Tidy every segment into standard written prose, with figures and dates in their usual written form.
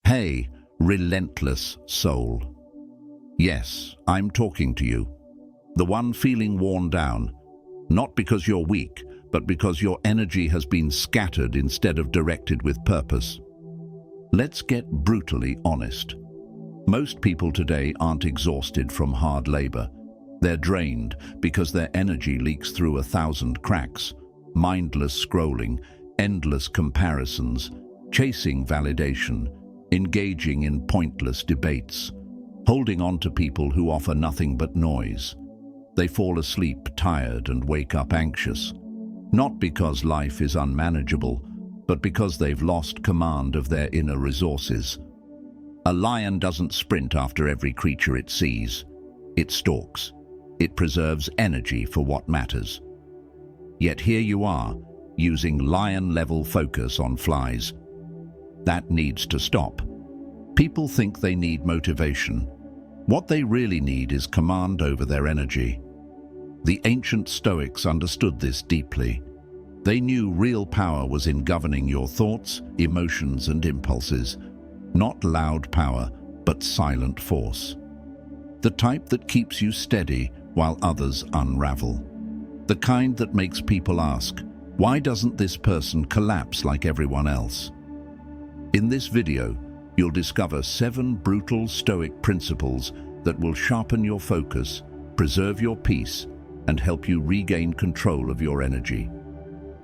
Hey, relentless soul. Yes, I'm talking to you. The one feeling worn down, not because you're weak, but because your energy has been scattered instead of directed with purpose. Let's get brutally honest. Most people today aren't exhausted from hard labor. They're drained because their energy leaks through 1,000 cracks, mindless scrolling, endless comparisons, chasing validation, engaging in pointless debates, holding on to people who offer nothing but noise. They fall asleep tired and wake up anxious, not because life is unmanageable, but because they've lost command of their inner resources. A lion doesn't sprint after every creature it sees. It stalks. It preserves energy for what matters. Yet here you are, using lion-level focus on flies. That needs to stop. People think they need motivation. What they really need is command over their energy. The ancient Stoics understood this deeply. They knew real power was in governing your thoughts, emotions, and impulses. Not loud power, but silent force. The type that keeps you steady while others unravel. The kind that makes people ask, why doesn't this person collapse like everyone else? In this video, you'll discover 7 brutal Stoic principles that will sharpen your focus, preserve your peace, and help you regain control of your energy.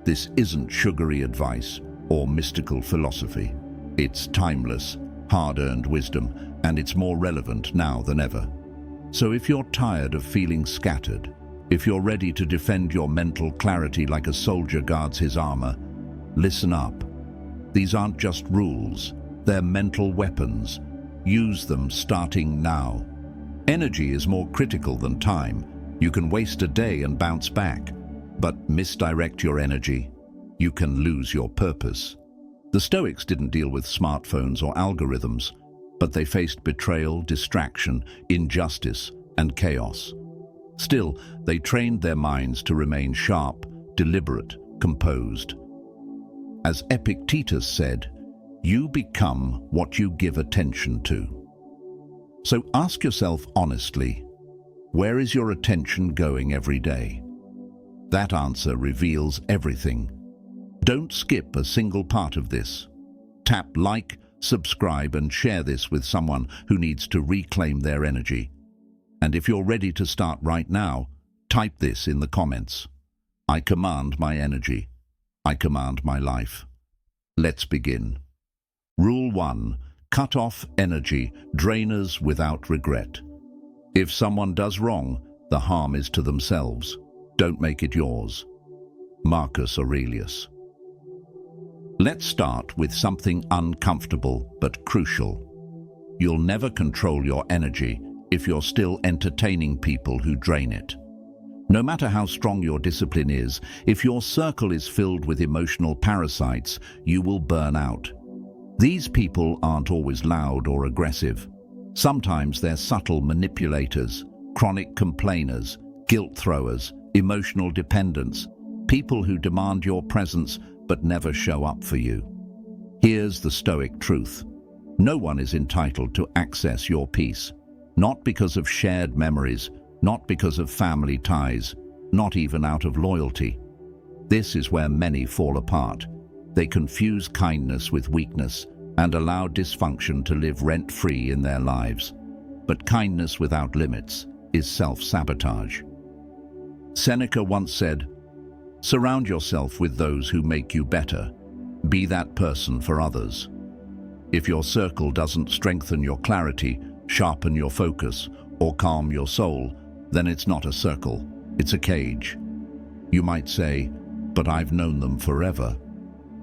This isn't sugary advice or mystical philosophy. It's timeless, hard-earned wisdom, and it's more relevant now than ever. So if you're tired of feeling scattered, if you're ready to defend your mental clarity like a soldier guards his armor, listen up. These aren't just rules, they're mental weapons. Use them starting now. Energy is more critical than time. You can waste a day and bounce back, but misdirect your energy, you can lose your purpose. The Stoics didn't deal with smartphones or algorithms, but they faced betrayal, distraction, injustice, and chaos. Still, they trained their minds to remain sharp, deliberate, composed. As Epictetus said, you become what you give attention to. So ask yourself honestly, where is your attention going every day? That answer reveals everything. Don't skip a single part of this. Tap like, subscribe, and share this with someone who needs to reclaim their energy. And if you're ready to start right now, type this in the comments. I command my energy. I command my life. Let's begin. Rule 1. Cut off energy drainers without regret. If someone does wrong, the harm is to themselves. Don't make it yours. Marcus Aurelius. Let's start with something uncomfortable but crucial. You'll never control your energy if you're still entertaining people who drain it. No matter how strong your discipline is, if your circle is filled with emotional parasites, you will burn out. These people aren't always loud or aggressive. Sometimes they're subtle manipulators, chronic complainers, guilt throwers, emotional dependents, people who demand your presence but never show up for you. Here's the Stoic truth. No one is entitled to access your peace, not because of shared memories, not because of family ties, not even out of loyalty. This is where many fall apart. They confuse kindness with weakness and allow dysfunction to live rent-free in their lives. But kindness without limits is self-sabotage. Seneca once said, "Surround yourself with those who make you better. Be that person for others." If your circle doesn't strengthen your clarity, sharpen your focus, or calm your soul, then it's not a circle, it's a cage. You might say, "But I've known them forever."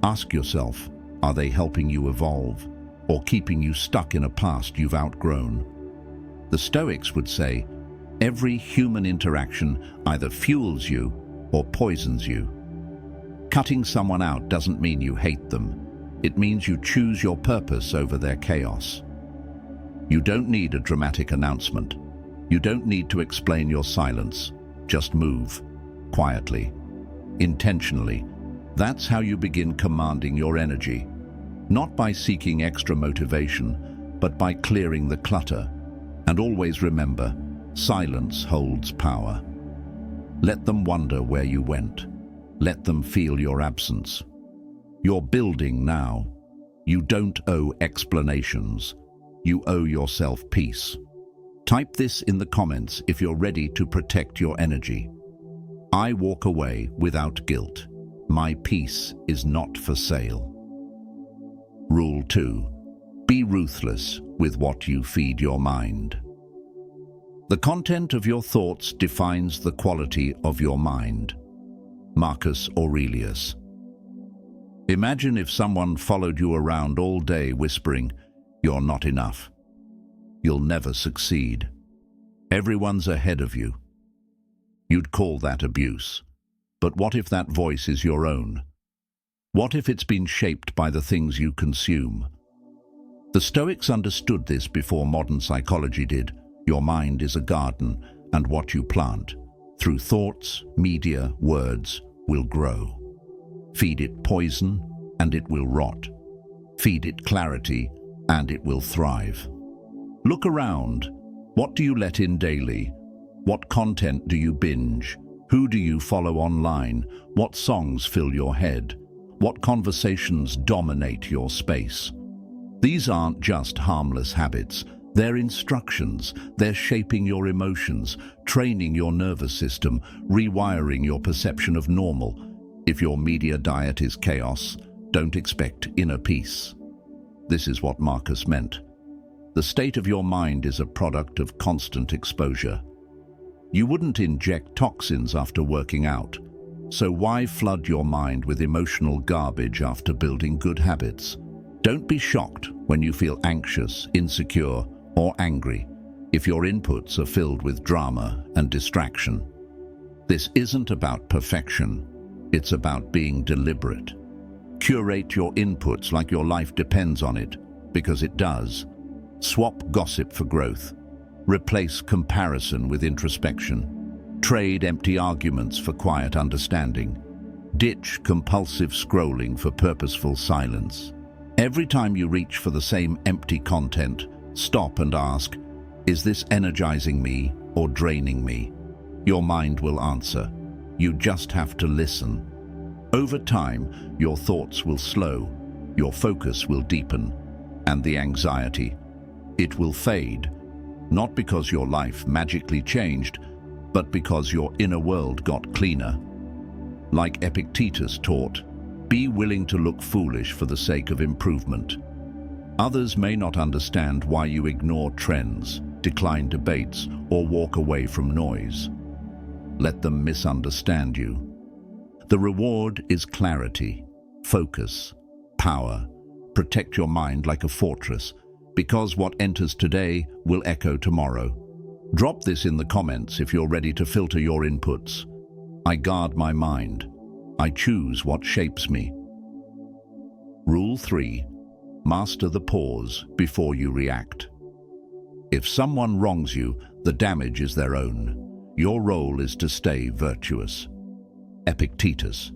Ask yourself, are they helping you evolve, or keeping you stuck in a past you've outgrown? The Stoics would say, every human interaction either fuels you or poisons you. Cutting someone out doesn't mean you hate them. It means you choose your purpose over their chaos. You don't need a dramatic announcement. You don't need to explain your silence. Just move, quietly, intentionally. That's how you begin commanding your energy. not by seeking extra motivation, but by clearing the clutter. And always remember, silence holds power. Let them wonder where you went. Let them feel your absence. You're building now. You don't owe explanations. You owe yourself peace. Type this in the comments if you're ready to protect your energy. I walk away without guilt. My peace is not for sale. Rule 2. Be ruthless with what you feed your mind. The content of your thoughts defines the quality of your mind. Marcus Aurelius. Imagine if someone followed you around all day whispering, "You're not enough. You'll never succeed. Everyone's ahead of you." You'd call that abuse. But what if that voice is your own? What if it's been shaped by the things you consume? The Stoics understood this before modern psychology did. Your mind is a garden, and what you plant, through thoughts, media, words, will grow. Feed it poison, and it will rot. Feed it clarity, and it will thrive. Look around. What do you let in daily? What content do you binge? Who do you follow online? What songs fill your head? What conversations dominate your space? These aren't just harmless habits. They're instructions. They're shaping your emotions, training your nervous system, rewiring your perception of normal. If your media diet is chaos, don't expect inner peace. This is what Marcus meant. The state of your mind is a product of constant exposure. You wouldn't inject toxins after working out, so why flood your mind with emotional garbage after building good habits? Don't be shocked when you feel anxious, insecure, or angry if your inputs are filled with drama and distraction. This isn't about perfection, it's about being deliberate. Curate your inputs like your life depends on it, because it does. Swap gossip for growth. Replace comparison with introspection. Trade empty arguments for quiet understanding. Ditch compulsive scrolling for purposeful silence. Every time you reach for the same empty content, stop and ask, is this energizing me or draining me? Your mind will answer. You just have to listen. Over time, your thoughts will slow, your focus will deepen, and the anxiety, it will fade. Not because your life magically changed, but because your inner world got cleaner. Like Epictetus taught, be willing to look foolish for the sake of improvement. Others may not understand why you ignore trends, decline debates, or walk away from noise. Let them misunderstand you. The reward is clarity, focus, power. Protect your mind like a fortress, because what enters today will echo tomorrow. Drop this in the comments if you're ready to filter your inputs. I guard my mind. I choose what shapes me. Rule 3. Master the pause before you react. If someone wrongs you, the damage is their own. Your role is to stay virtuous. Epictetus.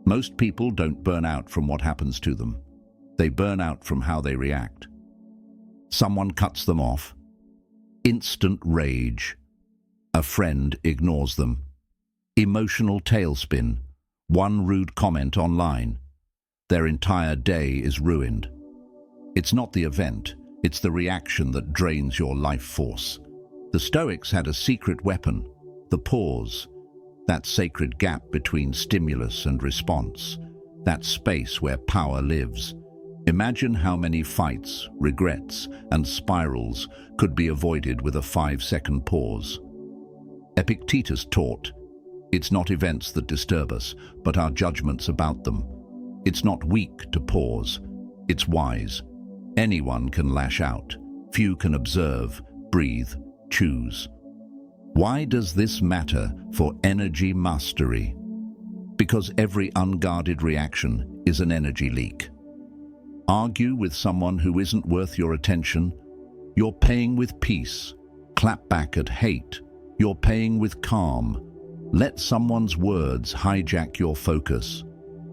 Most people don't burn out from what happens to them. They burn out from how they react. Someone cuts them off. Instant rage. A friend ignores them. Emotional tailspin. One rude comment online. Their entire day is ruined. It's not the event, it's the reaction that drains your life force. The Stoics had a secret weapon, the pause. That sacred gap between stimulus and response. That space where power lives. Imagine how many fights, regrets, and spirals could be avoided with a 5-second pause. Epictetus taught, it's not events that disturb us, but our judgments about them. It's not weak to pause, it's wise. Anyone can lash out, few can observe, breathe, choose. Why does this matter for energy mastery? Because every unguarded reaction is an energy leak. Argue with someone who isn't worth your attention, you're paying with peace. Clap back at hate, you're paying with calm. Let someone's words hijack your focus.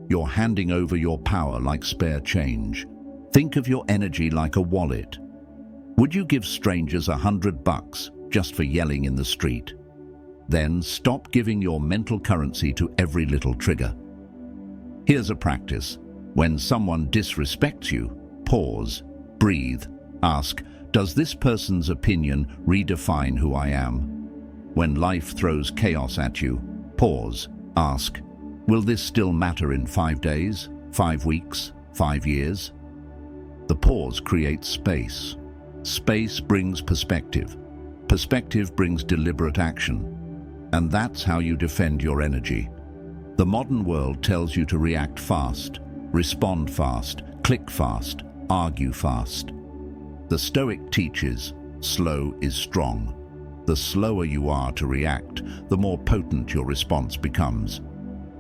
You're handing over your power like spare change. Think of your energy like a wallet. Would you give strangers $100 just for yelling in the street? Then stop giving your mental currency to every little trigger. Here's a practice. When someone disrespects you, pause, breathe, ask, does this person's opinion redefine who I am? When life throws chaos at you, pause, ask, will this still matter in 5 days, 5 weeks, 5 years? The pause creates space. Space brings perspective. Perspective brings deliberate action. And that's how you defend your energy. The modern world tells you to react fast, respond fast, click fast, argue fast. The Stoic teaches, slow is strong. The slower you are to react, the more potent your response becomes.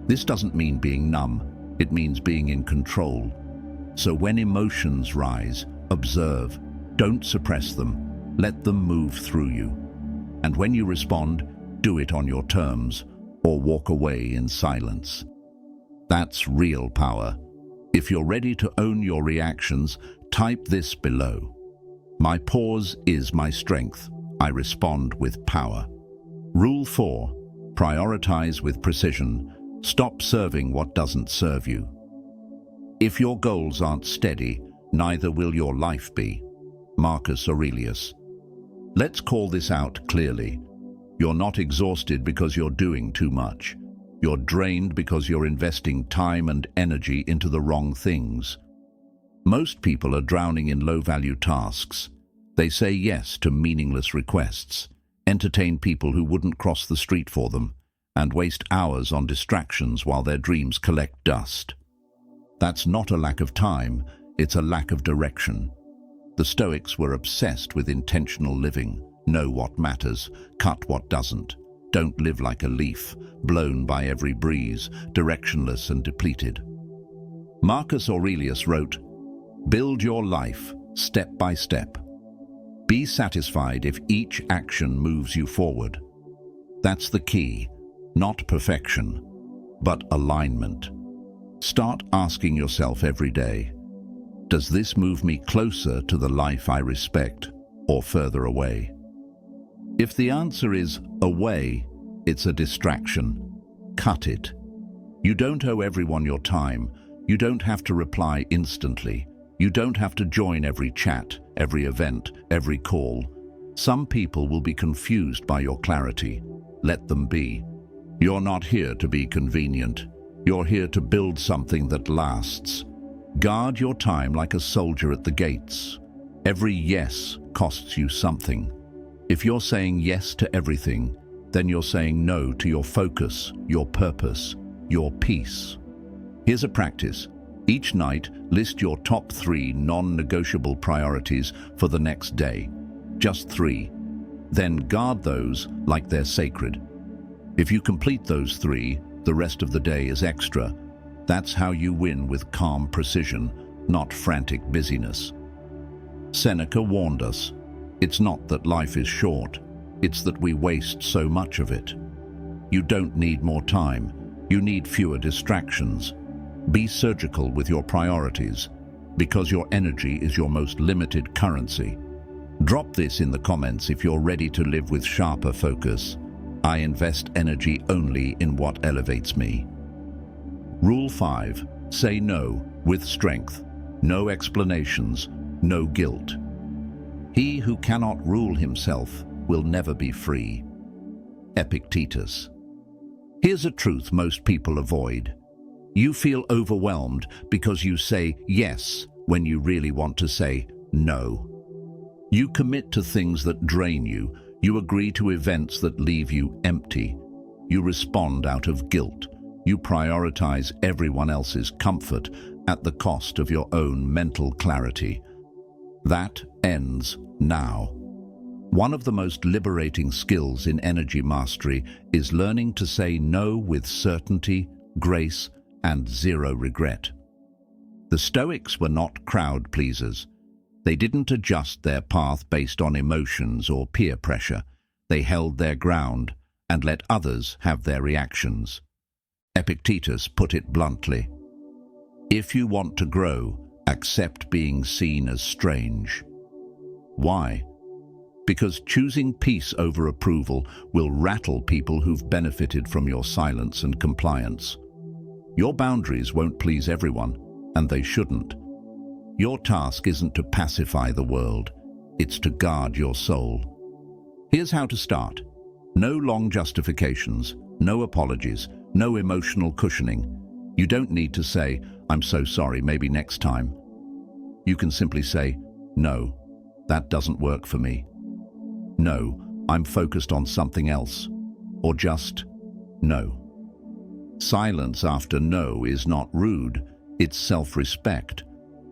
This doesn't mean being numb, it means being in control. So when emotions rise, observe, don't suppress them, let them move through you. And when you respond, do it on your terms, or walk away in silence. That's real power. If you're ready to own your reactions, type this below. My pause is my strength. I respond with power. Rule 4. Prioritize with precision. Stop serving what doesn't serve you. If your goals aren't steady, neither will your life be. Marcus Aurelius. Let's call this out clearly. You're not exhausted because you're doing too much. You're drained because you're investing time and energy into the wrong things. Most people are drowning in low-value tasks. They say yes to meaningless requests, entertain people who wouldn't cross the street for them, and waste hours on distractions while their dreams collect dust. That's not a lack of time, it's a lack of direction. The Stoics were obsessed with intentional living. Know what matters, cut what doesn't. Don't live like a leaf, blown by every breeze, directionless and depleted. Marcus Aurelius wrote, "Build your life, step by step. Be satisfied if each action moves you forward." That's the key, not perfection, but alignment. Start asking yourself every day, does this move me closer to the life I respect or further away? If the answer is away, it's a distraction. Cut it. You don't owe everyone your time. You don't have to reply instantly. You don't have to join every chat, every event, every call. Some people will be confused by your clarity. Let them be. You're not here to be convenient. You're here to build something that lasts. Guard your time like a soldier at the gates. Every yes costs you something. If you're saying yes to everything, then you're saying no to your focus, your purpose, your peace. Here's a practice. Each night, list your top 3 non-negotiable priorities for the next day. Just 3. Then guard those like they're sacred. If you complete those 3, the rest of the day is extra. That's how you win with calm precision, not frantic busyness. Seneca warned us, it's not that life is short, it's that we waste so much of it. You don't need more time, you need fewer distractions. Be surgical with your priorities, because your energy is your most limited currency. Drop this in the comments if you're ready to live with sharper focus. I invest energy only in what elevates me. Rule 5. Say no with strength. No explanations, no guilt. He who cannot rule himself will never be free. Epictetus. Here's a truth most people avoid. You feel overwhelmed because you say yes when you really want to say no. You commit to things that drain you. You agree to events that leave you empty. You respond out of guilt. You prioritize everyone else's comfort at the cost of your own mental clarity. That ends now. One of the most liberating skills in energy mastery is learning to say no with certainty, grace, and zero regret. The Stoics were not crowd pleasers. They didn't adjust their path based on emotions or peer pressure. They held their ground and let others have their reactions. Epictetus put it bluntly, "If you want to grow, Accept being seen as strange. Why? Because choosing peace over approval will rattle people who've benefited from your silence and compliance. Your boundaries won't please everyone, and they shouldn't. Your task isn't to pacify the world, it's to guard your soul. Here's how to start. No long justifications, no apologies, no emotional cushioning. You don't need to say, "I'm so sorry, maybe next time." You can simply say, "No, that doesn't work for me." "No, I'm focused on something else." Or just, "No." Silence after no is not rude, it's self-respect.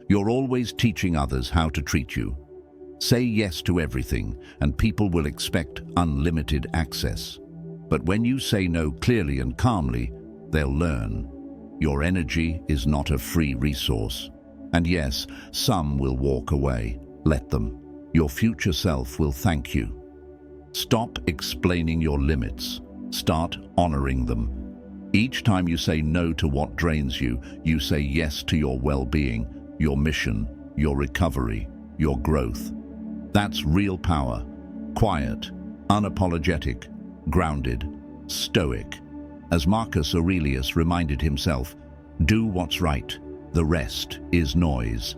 You're always teaching others how to treat you. Say yes to everything, and people will expect unlimited access. But when you say no clearly and calmly, they'll learn. Your energy is not a free resource. And yes, some will walk away. Let them. Your future self will thank you. Stop explaining your limits. Start honoring them. Each time you say no to what drains you, you say yes to your well-being, your mission, your recovery, your growth. That's real power. Quiet, unapologetic, grounded, stoic. As Marcus Aurelius reminded himself, do what's right, the rest is noise.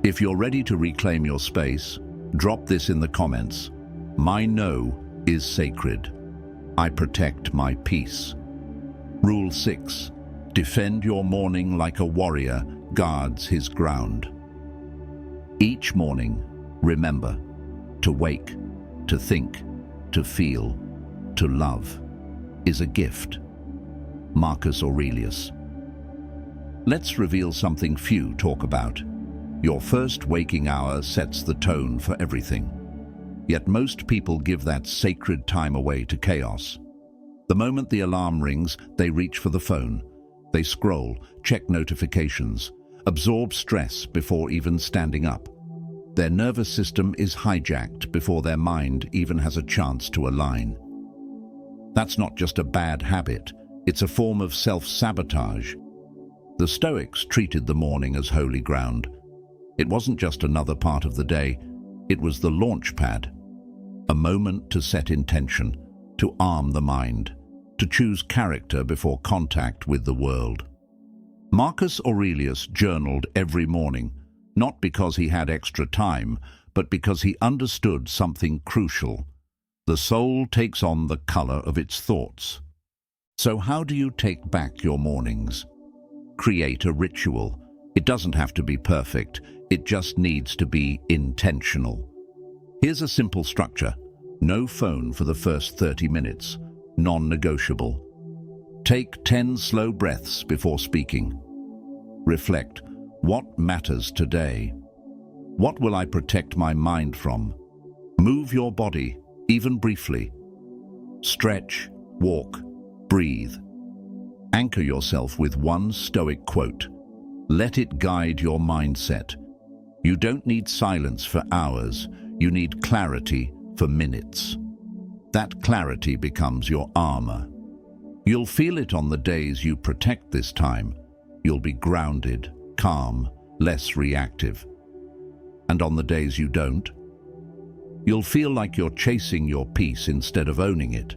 If you're ready to reclaim your space, drop this in the comments. My no is sacred. I protect my peace. Rule 6. Defend your morning like a warrior guards his ground. Each morning, remember, to wake, to think, to feel, to love is a gift. Marcus Aurelius. Let's reveal something few talk about. Your first waking hour sets the tone for everything. Yet most people give that sacred time away to chaos. The moment the alarm rings, they reach for the phone. They scroll, check notifications, absorb stress before even standing up. Their nervous system is hijacked before their mind even has a chance to align. That's not just a bad habit, it's a form of self-sabotage. The Stoics treated the morning as holy ground. It wasn't just another part of the day, it was the launch pad. A moment to set intention, to arm the mind, to choose character before contact with the world. Marcus Aurelius journaled every morning, not because he had extra time, but because he understood something crucial. The soul takes on the color of its thoughts. So how do you take back your mornings? Create a ritual. It doesn't have to be perfect, it just needs to be intentional. Here's a simple structure. No phone for the first 30 minutes. Non-negotiable. Take 10 slow breaths before speaking. Reflect. What matters today? What will I protect my mind from? Move your body, even briefly. Stretch, walk, breathe. Anchor yourself with one Stoic quote. Let it guide your mindset. You don't need silence for hours, you need clarity for minutes. That clarity becomes your armor. You'll feel it on the days you protect this time. You'll be grounded, calm, less reactive. And on the days you don't, you'll feel like you're chasing your peace instead of owning it.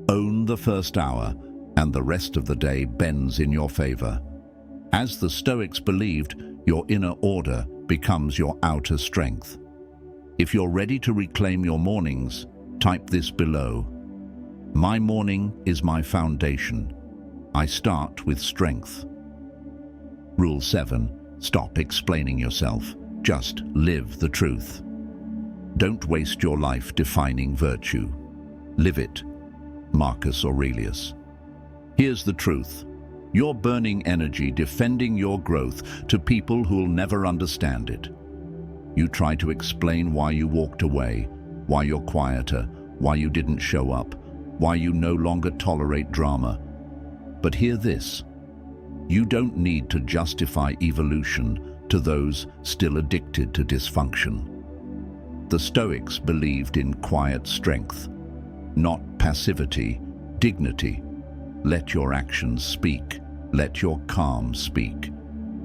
Own the first hour, and the rest of the day bends in your favor. As the Stoics believed, your inner order becomes your outer strength. If you're ready to reclaim your mornings, type this below. My morning is my foundation. I start with strength. Rule 7. Stop explaining yourself. Just live the truth. Don't waste your life defining virtue. Live it. Marcus Aurelius. Here's the truth. You're burning energy defending your growth to people who'll never understand it. You try to explain why you walked away, why you're quieter, why you didn't show up, why you no longer tolerate drama. But hear this. You don't need to justify evolution to those still addicted to dysfunction. The Stoics believed in quiet strength, not passivity, dignity. Let your actions speak. Let your calm speak.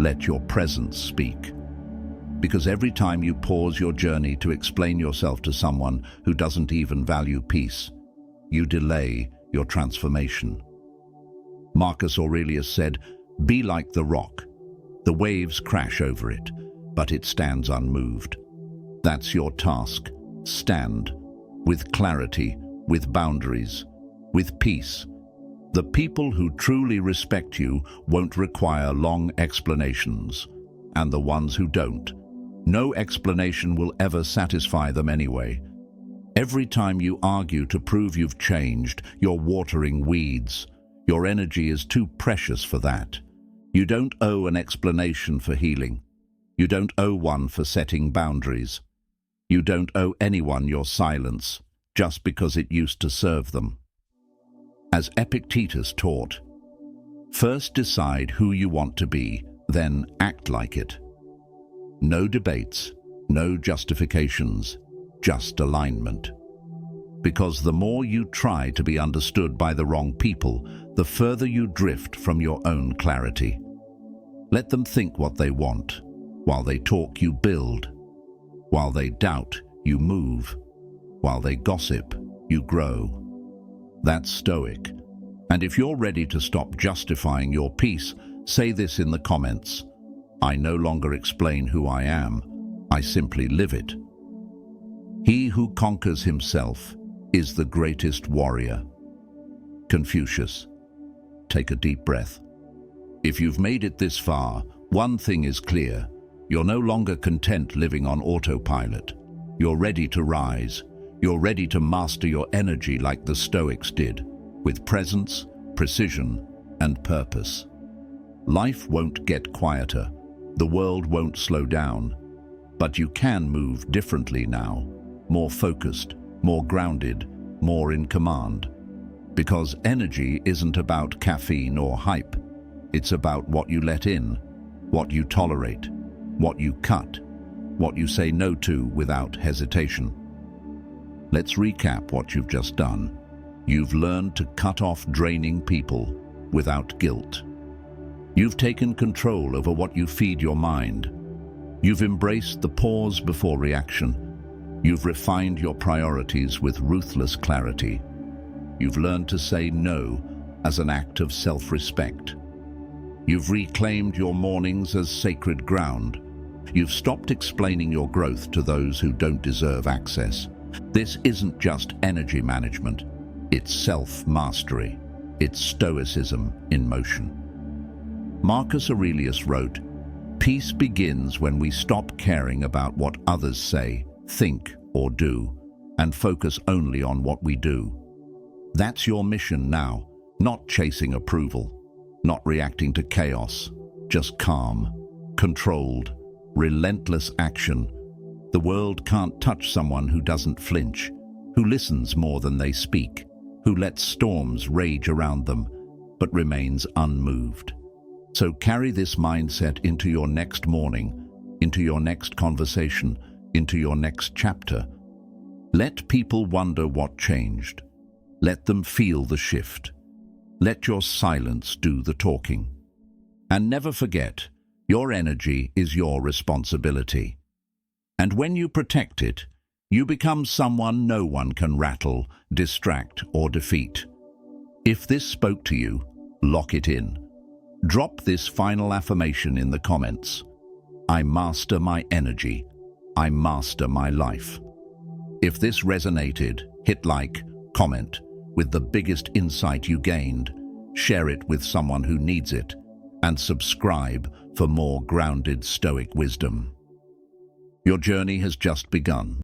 let your presence speak. Because every time you pause your journey to explain yourself to someone who doesn't even value peace, you delay your transformation. Marcus Aurelius said, "Be like the rock. The waves crash over it, but it stands unmoved." That's your task. Stand. With clarity, with boundaries, with peace. The people who truly respect you won't require long explanations, and the ones who don't, no explanation will ever satisfy them anyway. Every time you argue to prove you've changed, you're watering weeds. Your energy is too precious for that. You don't owe an explanation for healing. You don't owe one for setting boundaries. You don't owe anyone your silence just because it used to serve them. As Epictetus taught, first decide who you want to be, then act like it. No debates, no justifications, just alignment. Because the more you try to be understood by the wrong people, the further you drift from your own clarity. Let them think what they want. While they talk, you build. While they doubt, you move. While they gossip, you grow. That's Stoic. And if you're ready to stop justifying your peace, say this in the comments. I no longer explain who I am. I simply live it. He who conquers himself is the greatest warrior. Confucius. Take a deep breath. If you've made it this far, one thing is clear. You're no longer content living on autopilot. You're ready to rise. You're ready to master your energy like the Stoics did, with presence, precision, and purpose. Life won't get quieter. The world won't slow down. But you can move differently now, more focused, more grounded, more in command. Because energy isn't about caffeine or hype. It's about what you let in, what you tolerate, what you cut, what you say no to without hesitation. Let's recap what you've just done. You've learned to cut off draining people without guilt. You've taken control over what you feed your mind. You've embraced the pause before reaction. You've refined your priorities with ruthless clarity. You've learned to say no as an act of self-respect. You've reclaimed your mornings as sacred ground. You've stopped explaining your growth to those who don't deserve access. This isn't just energy management. It's self-mastery. It's Stoicism in motion. Marcus Aurelius wrote, "Peace begins when we stop caring about what others say, think, or do, and focus only on what we do." That's your mission now, not chasing approval, not reacting to chaos, just calm, controlled, relentless action. The world can't touch someone who doesn't flinch, who listens more than they speak, who lets storms rage around them, but remains unmoved. So carry this mindset into your next morning, into your next conversation, into your next chapter. Let people wonder what changed. Let them feel the shift. Let your silence do the talking. And never forget, your energy is your responsibility. And when you protect it, you become someone no one can rattle, distract, or defeat. If this spoke to you, lock it in. Drop this final affirmation in the comments. I master my energy. I master my life. If this resonated, hit like, comment with the biggest insight you gained, share it with someone who needs it, and subscribe for more grounded Stoic wisdom. Your journey has just begun.